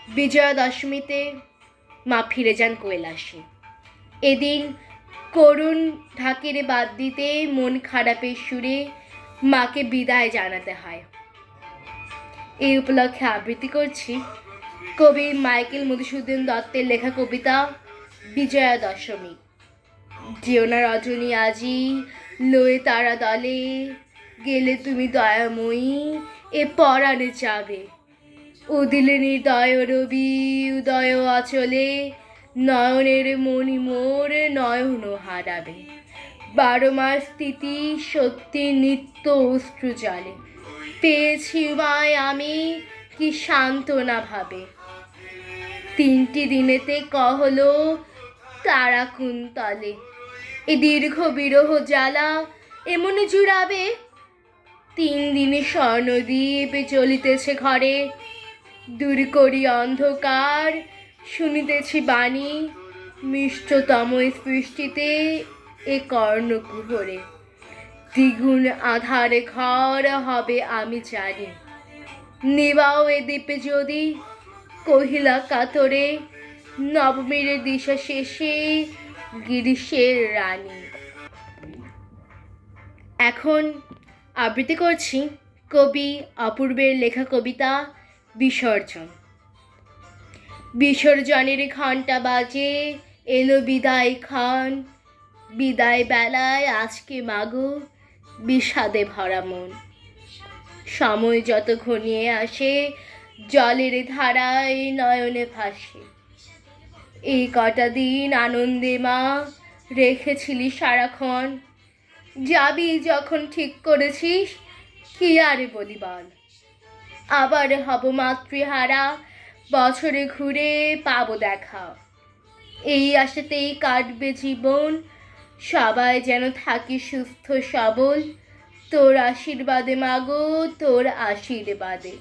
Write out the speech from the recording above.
বিজয়া দশমীতে মা ফিরে যান কৈলাসে। এদিন করুণ ঢাকিরে বাদ দিতে মন খারাপের সুরে মাকে বিদায় জানাতে হয়। এই উপলক্ষে আবৃত্তি করছি কবি মাইকেল মধুসূদন দত্তের লেখা কবিতা বিজয়া দশমী। জিওনা রজনী আজি লয়ে তারা দলে, গেলে তুমি দয়াময়ী এ পরাণে যাবে। উদিলে নির্দয় রবি উদয় অচলে, নয়নের মণি মোর নয়ন হারাবে। 12 মাস তিথি সত্যি নিত্য অশ্রু জলে, পেয়েছি মায় আমি কি সান্ত্বনা ভাবে। 3টি দিনেতে কহলো তারা কুন্তলে, এ দীর্ঘ বিরহ জ্বালা এমন জুড়াবে। 3 দিনে স্বর্ণদ্বীপ জ্বলিতেছে ঘরে, দূর করি অন্ধকার শুনিতেছি বাণী। মিষ্টতম সৃষ্টিতে এ কর্ণকুহরে, দ্বিগুণ আধারে ঘর হবে আমি জানি। নিবাও এ দ্বীপে যদি কহিলা কাতরে, নবমীর দিশা শেষে গিরিশের রানী। এখন আবৃত্তি করছি কবি অপূর্বের লেখা কবিতা বিসর্জন। বিসর্জনের ঘণ্টা বাজে এলো বিদায় ক্ষণ, বিদায় বেলায় আজকে মাগো বিষাদে ভরা মন। সময় যত ঘনিয়ে আসে জলের ধারায় নয়নে ভাসে। এই কটা দিন আনন্দে মা রেখেছিলি সারাক্ষণ, যাবি যখন ঠিক করেছিস কি আর বলি বল। আবার হব মাতৃহারা, বছরে ঘুরে পাবো দেখা। এই আশাতেই কাটবে জীবন, সবাই যেন থাকি সুস্থ সবল। তোর আশীর্বাদে মাগো তোর আশীর্বাদে।